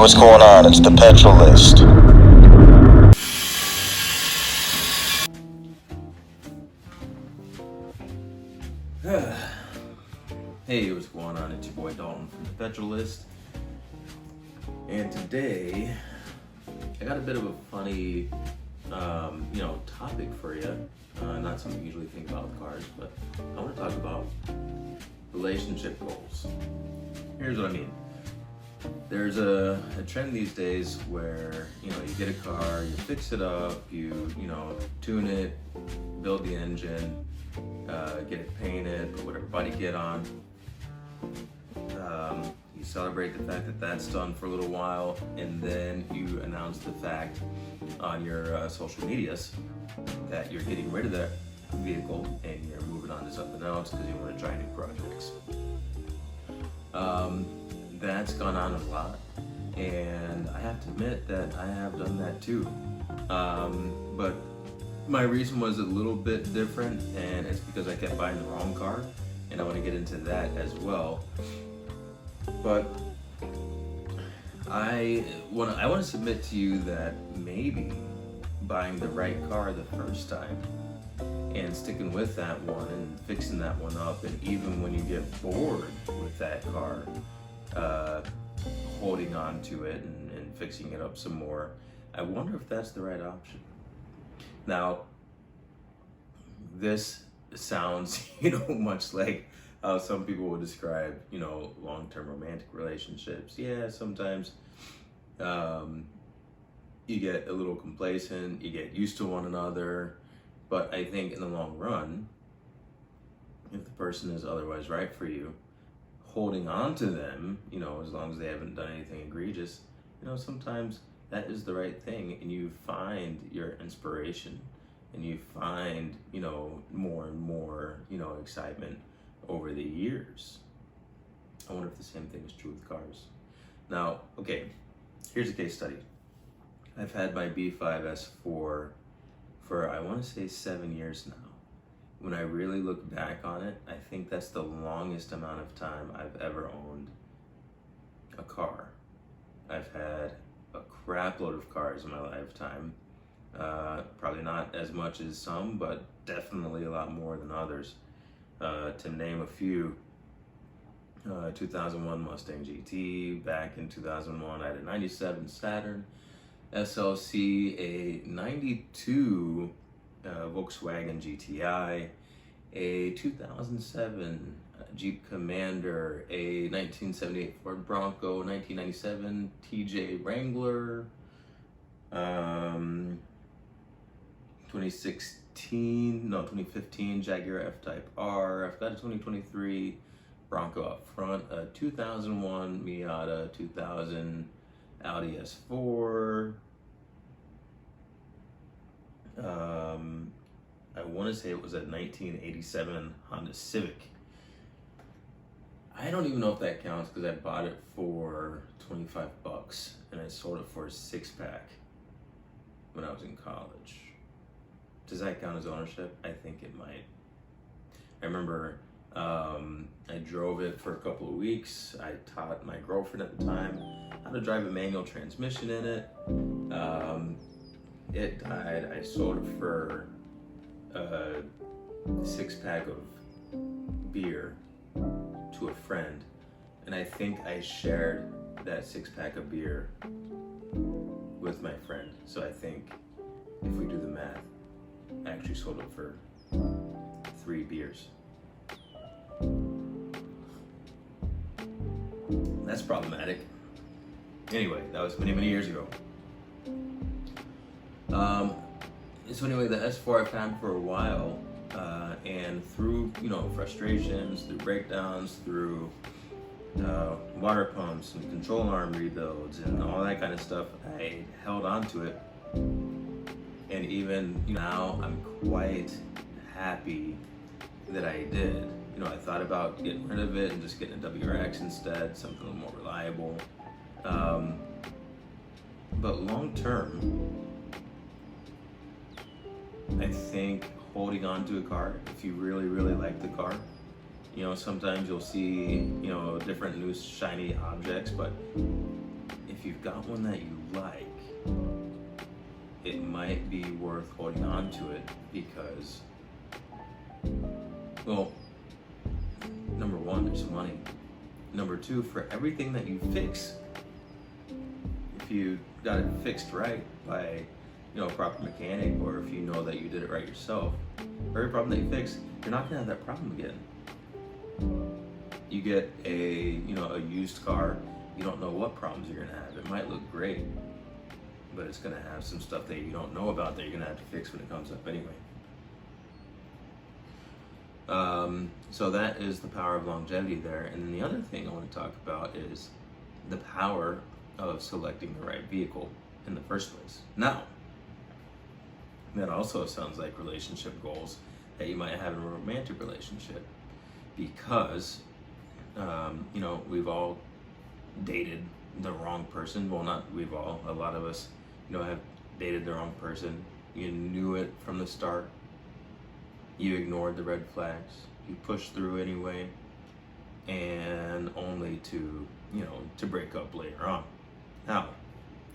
what's going on? It's the Petrol List. Hey, what's going on? It's your boy Dalton from the Petrol List. And today, I got a bit of a funny, topic for you. Not something you usually think about with cars, but I want to talk about relationship goals. Here's what I mean. There's a trend these days where, you get a car, you fix it up, you tune it, build the engine, get it painted, put whatever body kit on. You celebrate the fact that that's done for a little while, and then you announce the fact on your social medias that you're getting rid of that vehicle and you're moving on to something else because you want to try new projects. That's gone on a lot, and I have to admit that I have done that too. But my reason was a little bit different, and it's because I kept buying the wrong car, and I want to get into that as well. But I want to submit to you that maybe buying the right car the first time and sticking with that one and fixing that one up, and even when you get bored with that car, holding on to it and fixing it up some more, I wonder if that's the right option. Now, this sounds, much like how some people would describe, long-term romantic relationships. Yeah, sometimes you get a little complacent, you get used to one another, but I think in the long run, if the person is otherwise right for you, holding on to them, as long as they haven't done anything egregious, sometimes that is the right thing, and you find your inspiration, and you find, more and more, excitement over the years. I wonder if the same thing is true with cars. Now, okay, here's a case study. I've had my B5S for I want to say 7 years now. When I really look back on it, I think that's the longest amount of time I've ever owned a car. I've had a crap load of cars in my lifetime. Probably not as much as some, but definitely a lot more than others. To name a few, 2001 Mustang GT, back in 2001 I had a 97 Saturn SLC, a 92 Volkswagen GTI, a 2007 Jeep Commander, a 1978 Ford Bronco, 1997 TJ Wrangler, 2015 Jaguar F-Type R. I've got a 2023 Bronco up front, a 2001 Miata, 2000 Audi S4. I want to say it was a 1987 Honda Civic. I don't even know if that counts because I bought it for $25 and I sold it for a 6-pack when I was in college. Does that count as ownership? I think it might. I remember I drove it for a couple of weeks. I taught my girlfriend at the time how to drive a manual transmission in it. It died. I sold it for a 6-pack of beer to a friend, and I think I shared that 6-pack of beer with my friend. So I think if we do the math, I actually sold it for 3 beers. That's problematic. Anyway, that was many, many years ago. So anyway, the S4 I've had for a while, and through, frustrations, through breakdowns, through water pumps and control arm rebuilds and all that kind of stuff, I held on to it. And even now, I'm quite happy that I did. I thought about getting rid of it and just getting a WRX instead, something a little more reliable. But long term, I think holding on to a car, if you really, really like the car, sometimes you'll see, different new shiny objects, but if if you've got one that you like, it might be worth holding on to it because, well, number one, there's money. Number two, for everything that you fix, if you got it fixed right by, a proper mechanic, or if you know that you did it right yourself, for every problem that you fix, you're not gonna have that problem again. You get a used car, you don't know what problems you're gonna have. It might look great, but it's gonna have some stuff that you don't know about that you're gonna have to fix when it comes up anyway. So that is the power of longevity there. And then the other thing I want to talk about is the power of selecting the right vehicle in the first place. Now, that also sounds like relationship goals that you might have in a romantic relationship, because we've all dated the wrong person. Well, not we've all, a lot of us, have dated the wrong person. You knew it from the start. You ignored the red flags. You pushed through anyway, and only to break up later on. Now,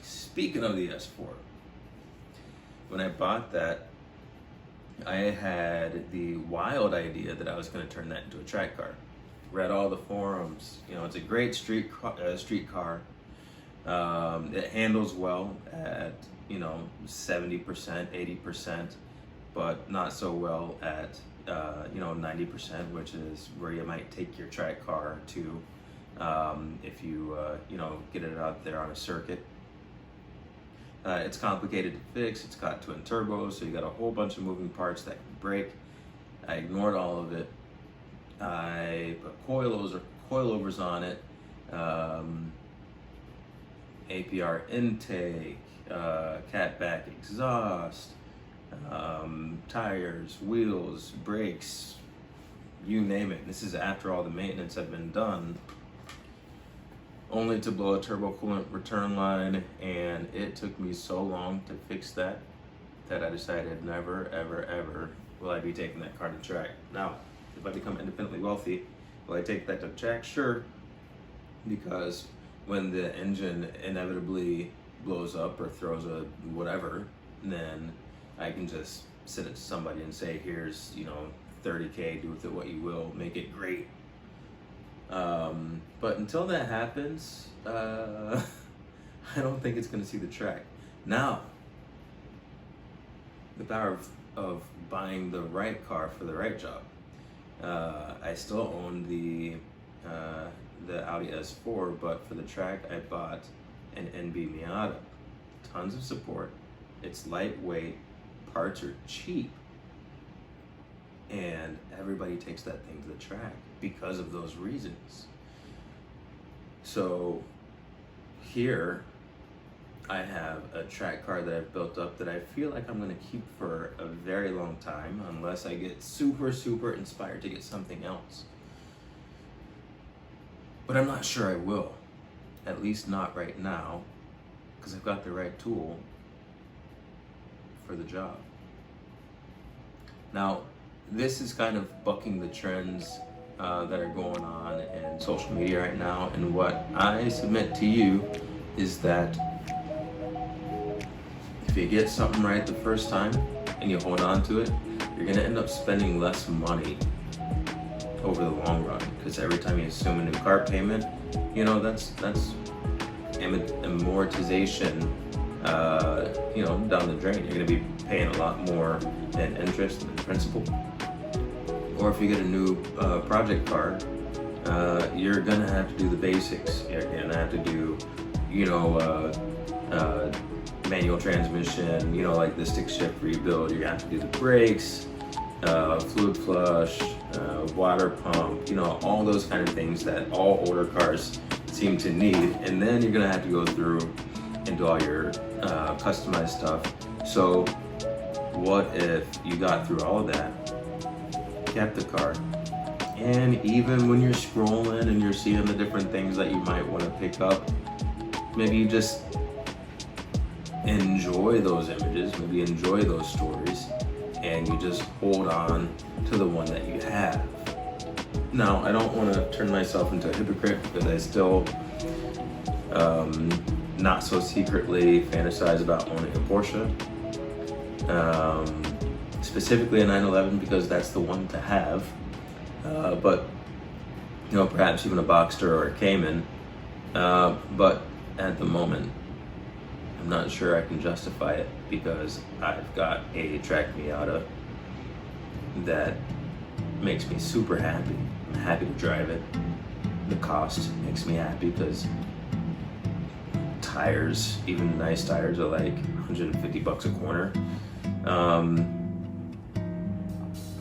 speaking of the S4, when I bought that, I had the wild idea that I was going to turn that into a track car. Read all the forums. It's a great street car. It handles well at 70%, 80%, but not so well at 90%, which is where you might take your track car to if you get it out there on a circuit. It's complicated to fix. It's got twin turbos, so you got a whole bunch of moving parts that can break. I ignored all of it. I put coilovers on it, APR intake, catback exhaust, tires, wheels, brakes, you name it. This is after all the maintenance had been done, only to blow a turbo coolant return line, and it took me so long to fix that I decided never, ever, ever will I be taking that car to track. Now, if I become independently wealthy, will I take that to track? Sure, because when the engine inevitably blows up or throws a whatever, then I can just send it to somebody and say, here's, $30K, do with it what you will, make it great. But until that happens, I don't think it's going to see the track. Now, the power of buying the right car for the right job. I still own the Audi S4, but for the track I bought an NB Miata. Tons of support. It's lightweight. Parts are cheap. And everybody takes that thing to the track because of those reasons. So here I have a track car that I've built up that I feel like I'm going to keep for a very long time, unless I get super, super inspired to get something else. But I'm not sure I will, at least not right now, because I've got the right tool for the job. Now, this is kind of bucking the trends that are going on in social media right now, and what I submit to you is that if you get something right the first time and you hold on to it, you're going to end up spending less money over the long run, because every time you assume a new car payment, that's amortization down the drain. You're going to be paying a lot more in interest and principal. Or if you get a new project car, you're gonna have to do the basics. You're gonna have to do, manual transmission, like the stick shift rebuild. You're gonna have to do the brakes, fluid flush, water pump, all those kind of things that all older cars seem to need. And then you're gonna have to go through and do all your customized stuff. So what if you got through all of that, kept the car, and even when you're scrolling and you're seeing the different things that you might want to pick up, maybe you just enjoy those images, maybe enjoy those stories, and you just hold on to the one that you have. Now, I don't want to turn myself into a hypocrite, because I still not so secretly fantasize about owning a Porsche, specifically a 911 because that's the one to have. But you know, perhaps even a Boxster or a Cayman. But at the moment, I'm not sure I can justify it because I've got a Track Miata that makes me super happy. I'm happy to drive it. The cost makes me happy because tires, even nice tires, are like $150 a corner.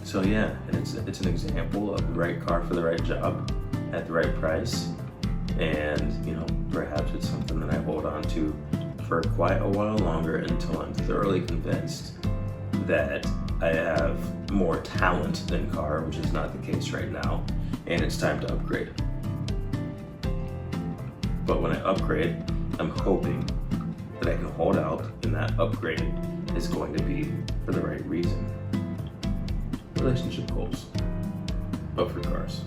So yeah, it's an example of the right car for the right job at the right price, and you know, perhaps it's something that I hold on to for quite a while longer until I'm thoroughly convinced that I have more talent than car, which is not the case right now, and it's time to upgrade. But when I upgrade, I'm hoping that I can hold out, and that upgrade is going to be for the right reason. Relationship goals, but for cars.